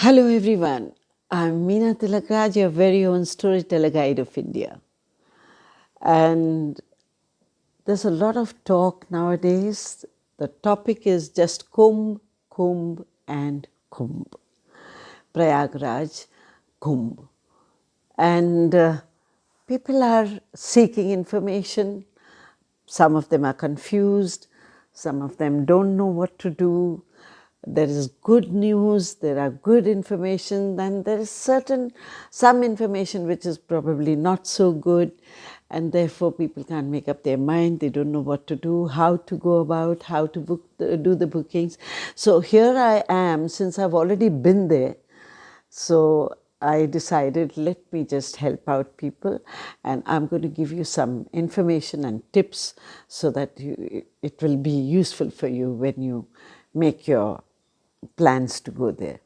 Hello everyone, I'm Meena Tilakraj, your very own storyteller guide of India. And there's a lot of talk nowadays. The topic is just Kumbh, Kumbh and Kumbh. Prayagraj Kumbh. And people are seeking information. Some of them are confused. Some of them don't know what to do. There is good news, there are good information, and there is some information which is probably not so good, and therefore people can't make up their mind. They don't know what to do, how to go about, how to do the bookings. So here I am, since I've already been there. So I decided, let me just help out people, and I'm going to give you some information and tips so that it will be useful for you when you make your plans to go there.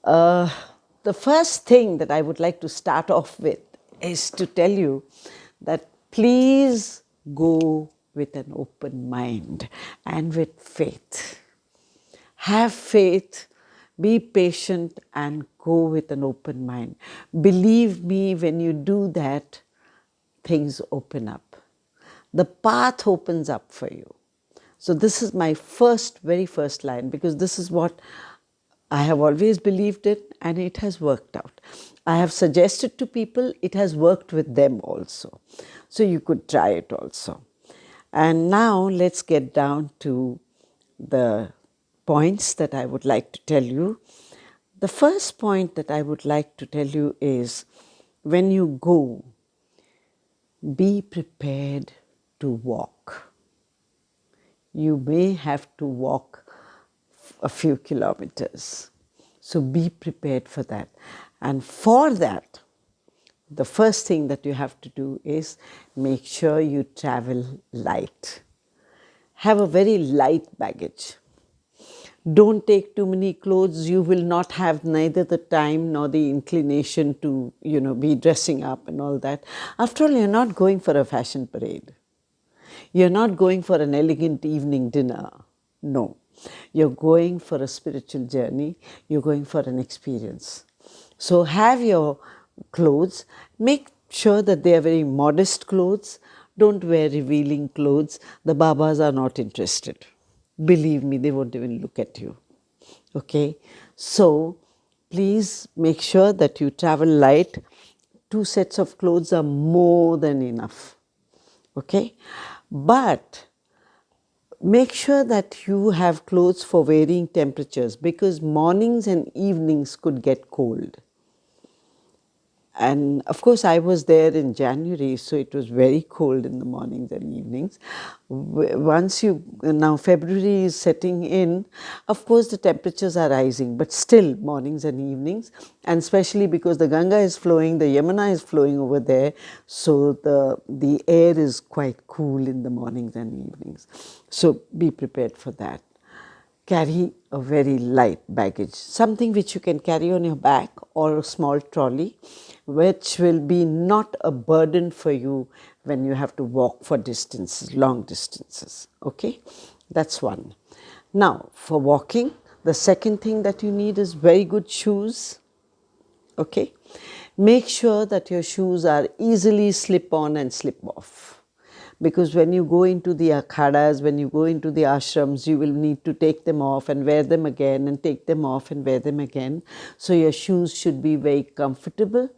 The first thing that I would like to start off with is to tell you that please go with an open mind and with faith. Have faith, be patient, and go with an open mind. Believe me, when you do that, things open up. The path opens up for you. So this is my very first line, because this is what I have always believed in, and it has worked out. I have suggested to people, it has worked with them also. So you could try it also. And now let's get down to the points that I would like to tell you. The first point that I would like to tell you is, when you go, be prepared to walk. You may have to walk a few kilometers. So be prepared for that. And for that, the first thing that you have to do is make sure you travel light. Have a very light baggage. Don't take too many clothes. You will not have neither the time nor the inclination to, be dressing up and all that. After all, you're not going for a fashion parade. You're not going for an elegant evening dinner. No. You're going for a spiritual journey. You're going for an experience. So have your clothes. Make sure that they are very modest clothes. Don't wear revealing clothes. The Babas are not interested. Believe me, they won't even look at you. Okay? So please make sure that you travel light. 2 sets of clothes are more than enough. Okay? But make sure that you have clothes for varying temperatures, because mornings and evenings could get cold. And of course, I was there in January, so it was very cold in the mornings and evenings. Now February is setting in, of course the temperatures are rising, but still mornings and evenings, and especially because the Ganga is flowing, the Yamuna is flowing over there, so the air is quite cool in the mornings and evenings. So be prepared for that. Carry a very light baggage, something which you can carry on your back or a small trolley, which will be not a burden for you when you have to walk for distances, long distances. Okay, that's one. Now, for walking, the second thing that you need is very good shoes. Okay, make sure that your shoes are easily slip on and slip off. Because when you go into the akhadas, when you go into the ashrams, you will need to take them off and wear them again, and take them off and wear them again. So your shoes should be very comfortable,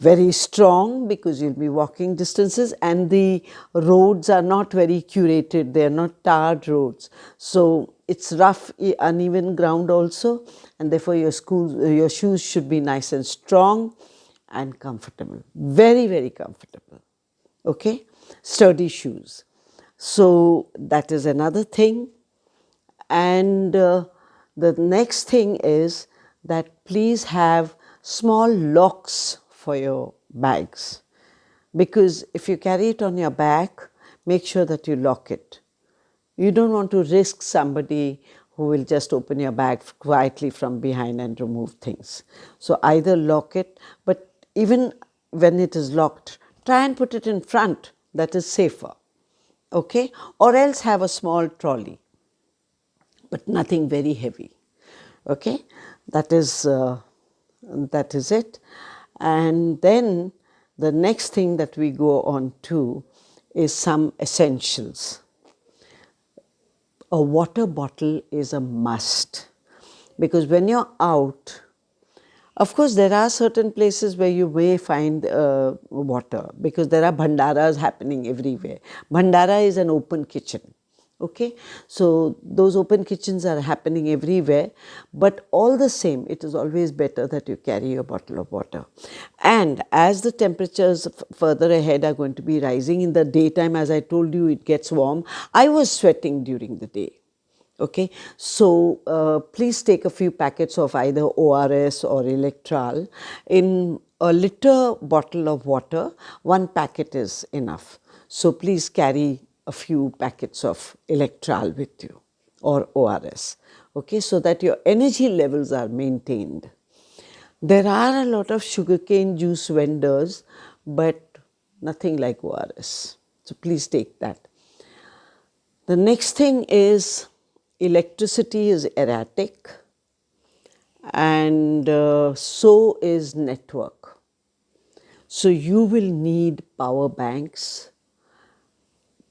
very strong, because you'll be walking distances, and the roads are not very curated. They are not tarred roads. So it's rough, uneven ground also, and therefore your shoes should be nice and strong and comfortable. Very, very comfortable. Okay? Sturdy shoes. So that is another thing. And the next thing is that please have small locks for your bags, because if you carry it on your back, make sure that you lock it. You don't want to risk somebody who will just open your bag quietly from behind and remove things. So either lock it, but even when it is locked, try and put it in front. That is safer. Okay? Or else have a small trolley, but nothing very heavy. Okay, that is it. And then the next thing that we go on to is some essentials. A water bottle is a must, because when you're out, of course, there are certain places where you may find water, because there are bhandaras happening everywhere. Bhandara is an open kitchen. Okay, so those open kitchens are happening everywhere, but all the same, it is always better that you carry a bottle of water. And as the temperatures further ahead are going to be rising, in the daytime, as I told you, it gets warm. I was sweating during the day. Okay, so please take a few packets of either ORS or Electral. In a liter bottle of water, 1 packet is enough. So please carry a few packets of Electral with you, or ORS, okay, so that your energy levels are maintained. There are a lot of sugarcane juice vendors, but nothing like ORS. So please take that. The next thing is, electricity is erratic, and so is network. So you will need power banks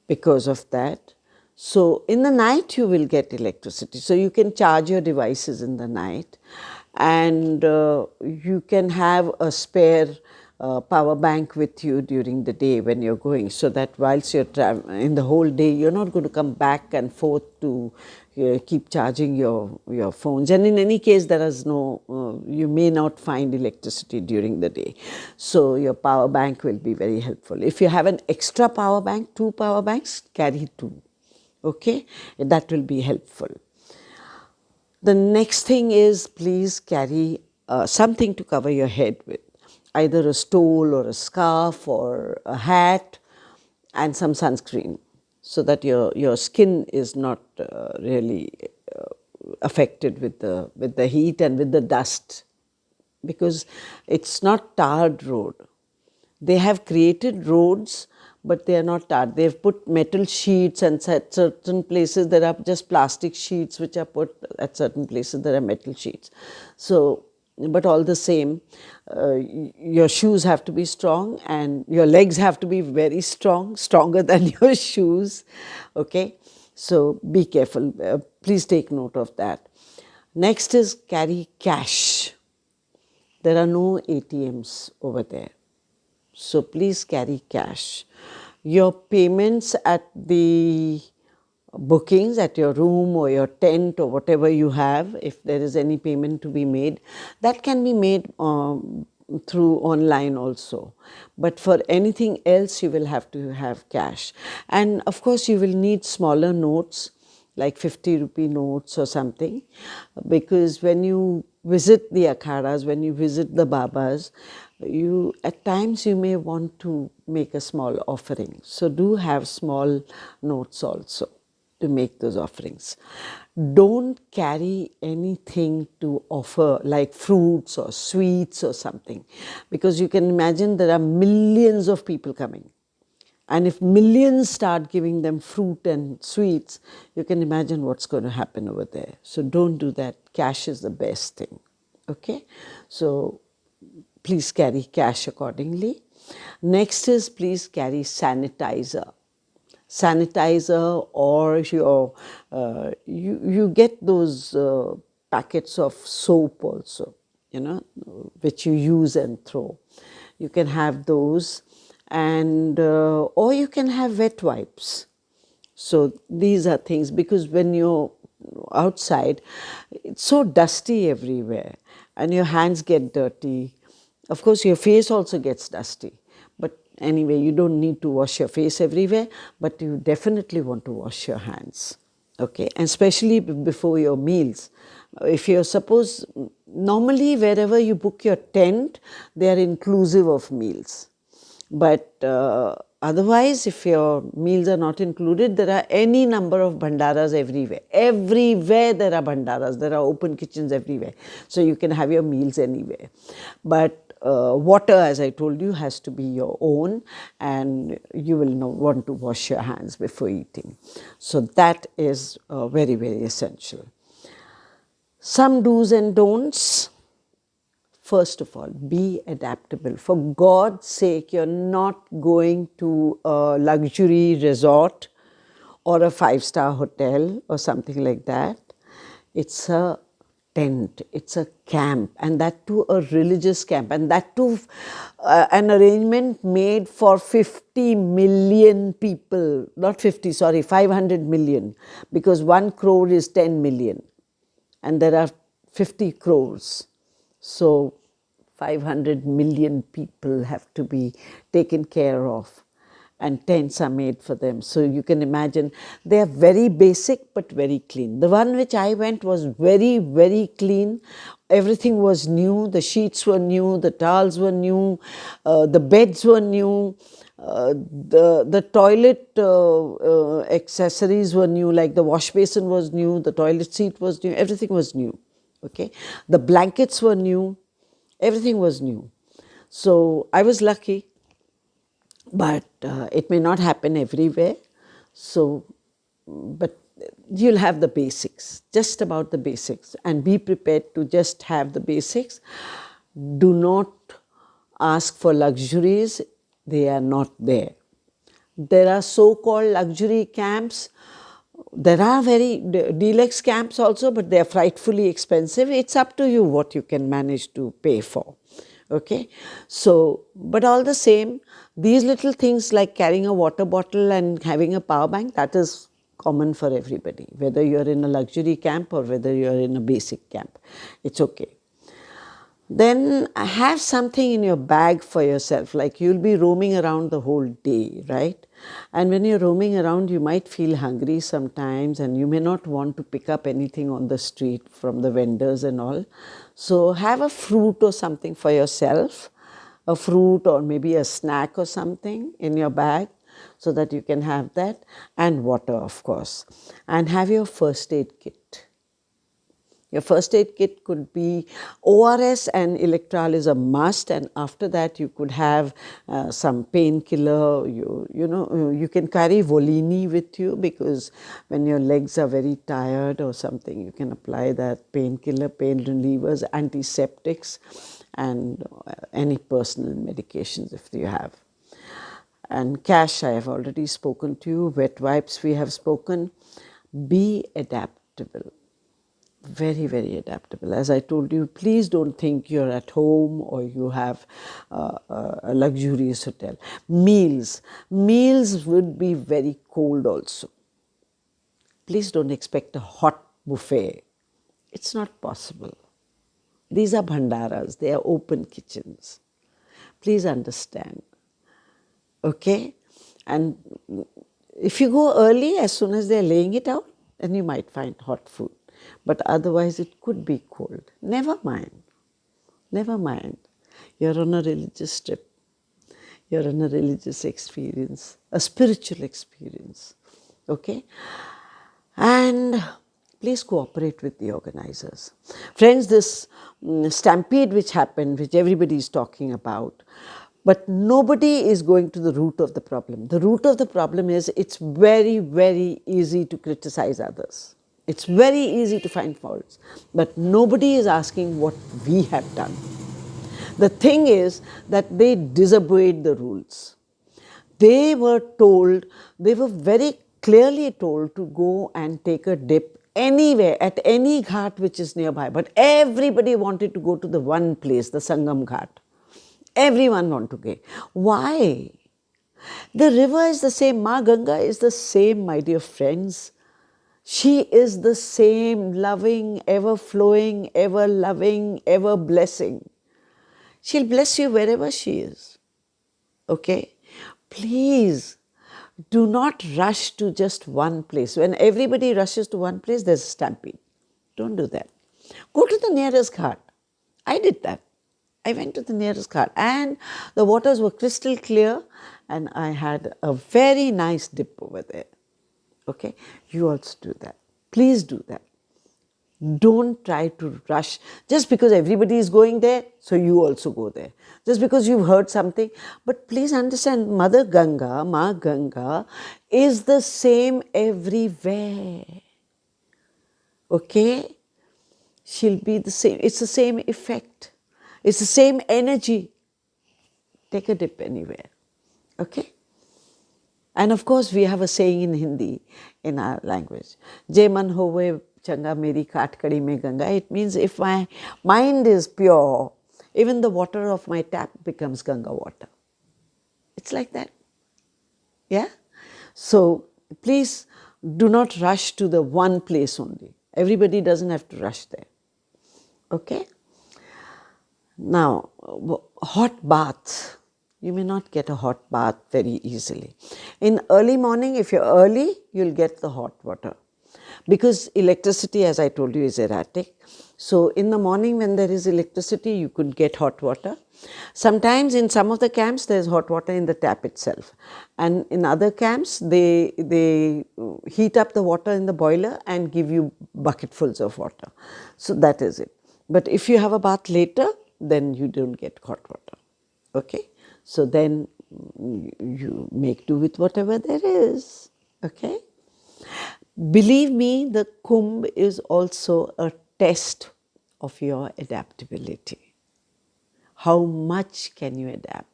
because of that. So in the night you will get electricity. So you can charge your devices in the night, and you can have a spare power bank with you during the day when you're going, so that whilst you're in the whole day, you're not going to come back and forth to keep charging your phones. And in any case, there is no, you may not find electricity during the day. So your power bank will be very helpful. If you have an extra power bank, 2 power banks, carry 2. Okay, that will be helpful. The next thing is, please carry something to cover your head with, either a stole or a scarf or a hat, and some sunscreen, so that your skin is not really affected with the heat and with the dust, because it's not tarred road. They have created roads, but they are not tarred. They have put metal sheets, and at certain places there are just plastic sheets which are put, at certain places there are metal sheets. So, but all the same, your shoes have to be strong, and your legs have to be very strong, stronger than your shoes. Okay, so be careful. Please take note of that. Next is, carry cash. There are no ATMs over there. So please carry cash. Your payments at the bookings, at your room or your tent or whatever you have, if there is any payment to be made, that can be made through online also. But for anything else, you will have to have cash. And of course, you will need smaller notes, like 50 rupee notes or something, because when you visit the akhadas, when you visit the babas, at times you may want to make a small offering. So do have small notes also to make those offerings. Don't carry anything to offer, like fruits or sweets or something, because you can imagine there are millions of people coming. And if millions start giving them fruit and sweets, you can imagine what's going to happen over there. So don't do that. Cash is the best thing. Okay? So please carry cash accordingly. Next is, please carry sanitizer. Sanitizer, or you get those packets of soap also, which you use and throw. You can have those, and or you can have wet wipes. So these are things, because when you're outside, it's so dusty everywhere, and your hands get dirty. Of course, your face also gets dusty. But anyway, you don't need to wash your face everywhere, but you definitely want to wash your hands. Okay, and especially before your meals. If you're normally wherever you book your tent, they are inclusive of meals. But otherwise, if your meals are not included, there are any number of bhandaras everywhere. Everywhere there are bhandaras. There are open kitchens everywhere. So you can have your meals anywhere. But water, as I told you, has to be your own, and you will want to wash your hands before eating. So that is very, very essential. Some do's and don'ts. First of all, be adaptable. For God's sake, you're not going to a luxury resort or a 5-star hotel or something like that. It's a tent, it's a camp, and that too a religious camp, and that too an arrangement made for 50 million people. Not 50, sorry, 500 million, because 1 crore is 10 million and there are 50 crores. So 500 million people have to be taken care of, and tents are made for them. So you can imagine they are very basic but very clean. The one which I went was very, very clean. Everything was new. The sheets were new, the towels were new, the beds were new. The toilet accessories were new, like the wash basin was new, the toilet seat was new, everything was new. Okay, the blankets were new, everything was new. So I was lucky, but it may not happen everywhere. So, but you'll have the basics, just about the basics, and be prepared to just have the basics. Do not ask for luxuries, they are not there. There are so-called luxury camps. There are very deluxe camps also, but they are frightfully expensive. It's up to you what you can manage to pay for. Okay, so, but all the same, these little things like carrying a water bottle and having a power bank, that is common for everybody, whether you're in a luxury camp or whether you're in a basic camp. It's okay. Then have something in your bag for yourself, like you'll be roaming around the whole day, right? And when you're roaming around, you might feel hungry sometimes, and you may not want to pick up anything on the street from the vendors and all. So have a fruit or something for yourself, a fruit or maybe a snack or something in your bag, so that you can have that, and water, of course. And have your first aid kit. Your first aid kit could be ORS and Electral is a must, and after that you could have some painkiller. You can carry Volini with you, because when your legs are very tired or something, you can apply that painkiller, pain relievers, antiseptics, and any personal medications if you have. And cash, I have already spoken to you. Wet wipes, we have spoken. Be adaptable. Very, very adaptable. As I told you, please don't think you're at home or you have a luxurious hotel. Meals would be very cold also. Please don't expect a hot buffet. It's not possible. These are bhandaras, they are open kitchens. Please understand. Okay? And if you go early, as soon as they're laying it out, then you might find hot food. But otherwise it could be cold. Never mind. Never mind. You're on a religious trip. You're on a religious experience, a spiritual experience. Okay? And please cooperate with the organizers. Friends, this stampede which happened, which everybody is talking about, but nobody is going to the root of the problem. The root of the problem is it's very, very easy to criticize others. It's very easy to find faults, but nobody is asking what we have done. The thing is that they disobeyed the rules. They were very clearly told to go and take a dip anywhere, at any ghat which is nearby. But everybody wanted to go to the one place, the Sangam Ghat. Everyone wanted to go. Why? The river is the same. Ma Ganga is the same, my dear friends. She is the same, loving, ever flowing, ever loving, ever blessing. She'll bless you wherever she is. Okay? Please do not rush to just one place. When everybody rushes to one place, there's a stampede. Don't do that. Go to the nearest ghat. I did that. I went to the nearest ghat, and the waters were crystal clear, and I had a very nice dip over there. Okay, you also do that. Please do that. Don't try to rush just because everybody is going there, so you also go there. Just because you've heard something. But please understand, Mother Ganga, Ma Ganga, is the same everywhere. Okay? she'll be the same. It's the same effect. It's the same energy. Take a dip anywhere. Okay? And of course, we have a saying in Hindi, in our language, Je man hove changa meri kaat kadi mein Ganga. It means if my mind is pure, even the water of my tap becomes Ganga water. It's like that. Yeah? So please do not rush to the one place only. Everybody doesn't have to rush there. Okay? Now, hot bath. You may not get a hot bath very easily. In early morning, if you're early, you'll get the hot water. Because electricity, as I told you, is erratic. So in the morning when there is electricity, you could get hot water. Sometimes in some of the camps, there's hot water in the tap itself. And in other camps, they heat up the water in the boiler and give you bucketfuls of water. So that is it. But if you have a bath later, then you don't get hot water. Okay? So then you make do with whatever there is. Okay? Believe me, the Kumbh is also a test of your adaptability. How much can you adapt?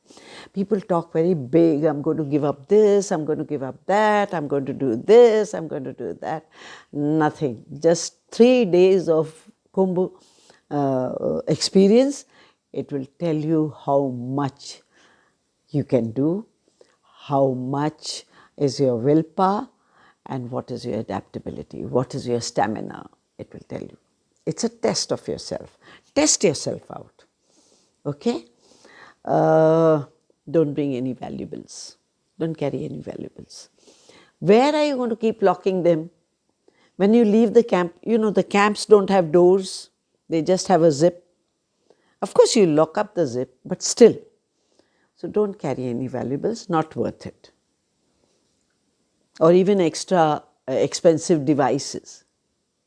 People talk very big, I'm going to give up this, I'm going to give up that, I'm going to do this, I'm going to do that. Nothing. Just 3 days of Kumbh experience, it will tell you how much you can do, how much is your willpower, and what is your adaptability, what is your stamina, it will tell you. It's a test of yourself. Test yourself out. Okay? Don't bring any valuables. Don't carry any valuables. Where are you going to keep locking them? When you leave the camp, you know the camps don't have doors. They just have a zip. Of course you lock up the zip, but still. So don't carry any valuables, not worth it. Or even extra expensive devices.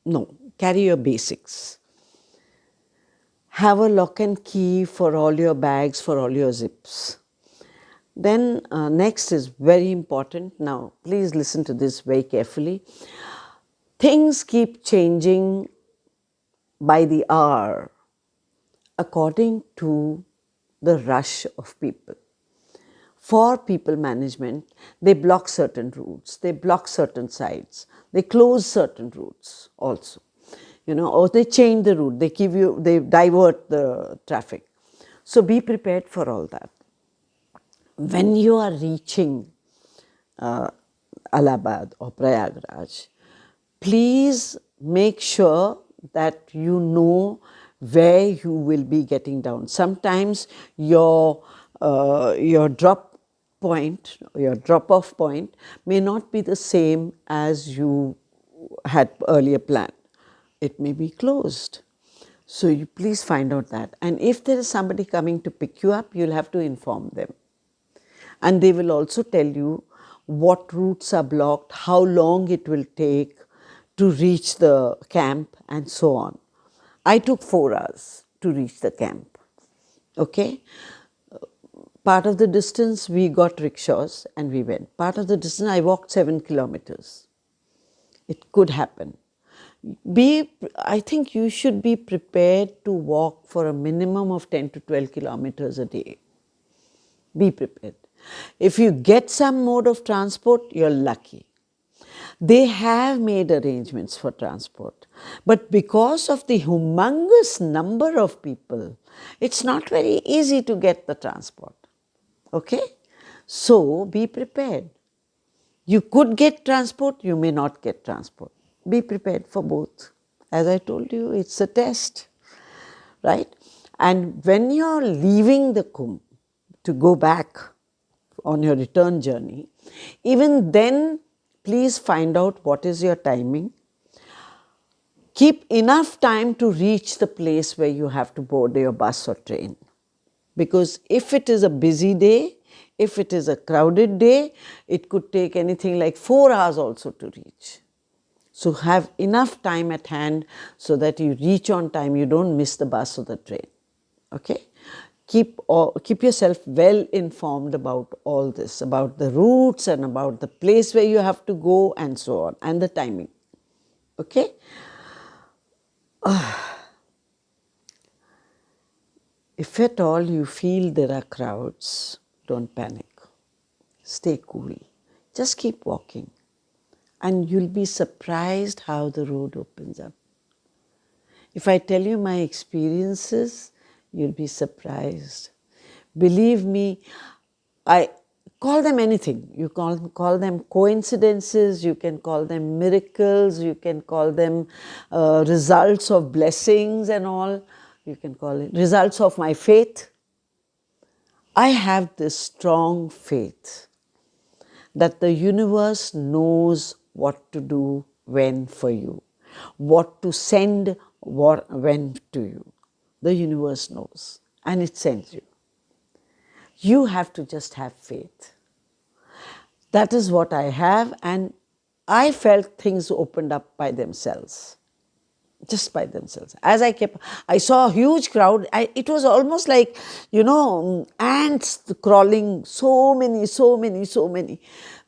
No, carry your basics. Have a lock and key for all your bags, for all your zips. Then next is very important. Now, please listen to this very carefully. Things keep changing by the hour according to the rush of people. For people management, they block certain routes, they block certain sites, they close certain routes also. You know, or they change the route, they divert the traffic. So be prepared for all that. When you are reaching Allahabad or Prayagraj, please make sure that you know where you will be getting down. Sometimes your drop point, your drop-off point may not be the same as you had earlier planned. It may be closed. So you please find out that. And if there is somebody coming to pick you up, you'll have to inform them. And they will also tell you what routes are blocked, how long it will take to reach the camp, and so on. I took 4 hours to reach the camp. Okay? Part of the distance we got rickshaws and we went. Part of the distance I walked 7 kilometers. It could happen. I think you should be prepared to walk for a minimum of 10 to 12 kilometers a day. Be prepared. If you get some mode of transport, you're lucky. They have made arrangements for transport. But because of the humongous number of people, it's not very easy to get the transport. Okay? So be prepared. You could get transport, you may not get transport. Be prepared for both. As I told you, it's a test, right? And when you're leaving the Kumbh to go back on your return journey, even then, please find out what is your timing. Keep enough time to reach the place where you have to board your bus or train. Because if it is a busy day, if it is a crowded day, it could take anything like 4 hours also to reach. So have enough time at hand so that you reach on time, you don't miss the bus or the train. Okay? Keep yourself well informed about all this, about the routes and about the place where you have to go and so on, and the timing. Okay? if at all you feel there are crowds, don't panic. Stay cool. Just keep walking. And you'll be surprised how the road opens up. If I tell you my experiences, you'll be surprised. Believe me, I call them anything. You call them coincidences, you can call them miracles, you can call them results of blessings and all. You can call it results of my faith. I have this strong faith that the universe knows what to do when for you, what to send when to you. The universe knows and it sends you. You have to just have faith. That is what I have, and I felt things opened up by themselves. Just by themselves. As I saw a huge crowd. It was almost like, ants crawling, so many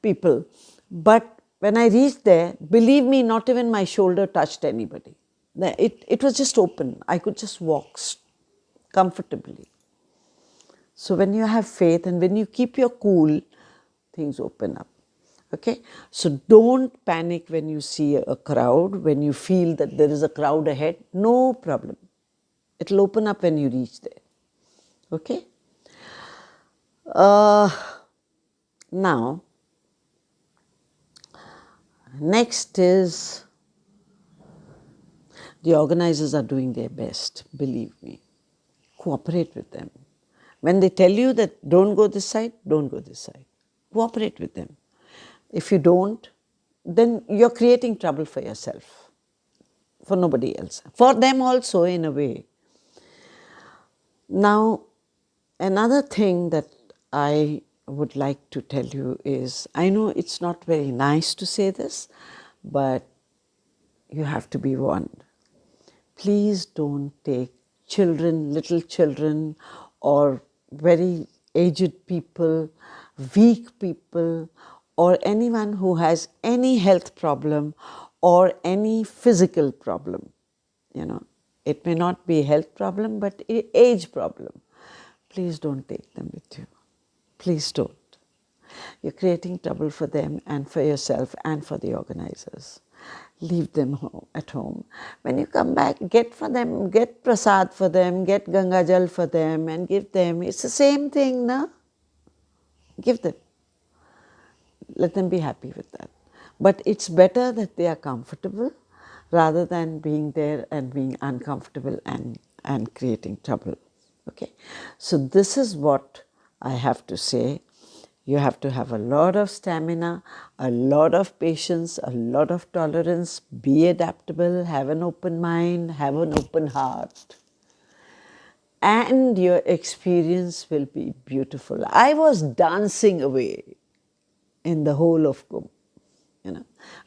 people. But when I reached there, believe me, not even my shoulder touched anybody. It was just open. I could just walk comfortably. So when you have faith and when you keep your cool, things open up. Okay, so don't panic when you see a crowd, when you feel that there is a crowd ahead. No problem. It'll open up when you reach there. Okay. Now, next is the organizers are doing their best. Believe me. Cooperate with them. When they tell you that don't go this side, don't go this side. Cooperate with them. If you don't, then you're creating trouble for yourself, for nobody else, for them also in a way. Now, another thing that I would like to tell you is, I know it's not very nice to say this, but you have to be warned. Please don't take children, little children, or very aged people, weak people, or anyone who has any health problem or any physical problem. It may not be a health problem, but an age problem. Please don't take them with you. Please don't. You're creating trouble for them and for yourself and for the organizers. Leave them at home. When you come back, get for them, get prasad for them, get Ganga Jal for them and give them. It's the same thing, no? Give them. Let them be happy with that. But it's better that they are comfortable rather than being there and being uncomfortable and creating trouble. Okay? So this is what I have to say. You have to have a lot of stamina, a lot of patience, a lot of tolerance, be adaptable, have an open mind, have an open heart. And your experience will be beautiful. I was dancing away in the whole of Kumbh.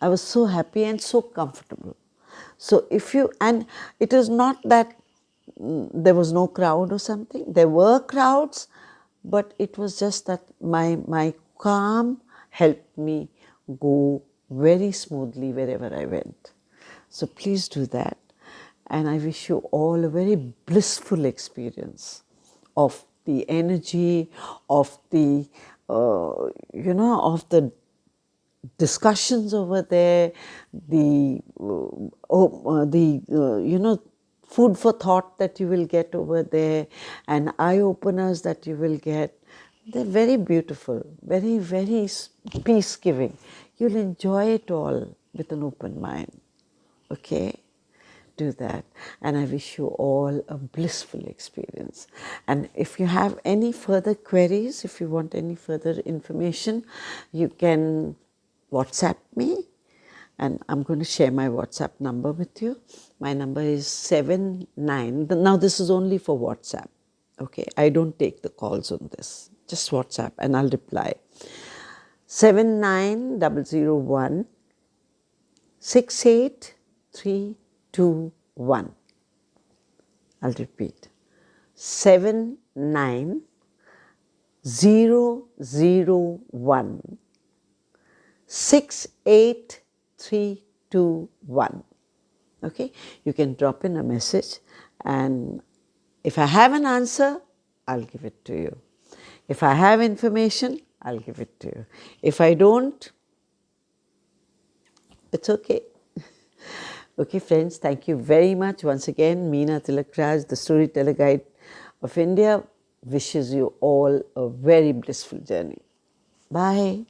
I was so happy and so comfortable. So and it is not that there was no crowd or something. There were crowds, but it was just that my calm helped me go very smoothly wherever I went. So please do that. And I wish you all a very blissful experience of the energy, of the, of the discussions over there, the food for thought that you will get over there, and eye openers that you will get. They're very beautiful, very, very peace-giving. You'll enjoy it all with an open mind. Okay? Do that. And I wish you all a blissful experience. And if you have any further queries, if you want any further information, you can WhatsApp me, and I'm going to share my WhatsApp number with you. My number is 79. Now this is only for WhatsApp. Okay, I don't take the calls on this. Just WhatsApp and I'll reply. 79001 68321. I'll repeat. 79001 68321. Okay, you can drop in a message and If I have an answer, I'll give it to you. If I have information, I'll give it to you. If I don't, it's okay. Okay, friends, thank you very much. Once again, Meena Tilakraj, the Storyteller Guide of India, wishes you all a very blissful journey. Bye.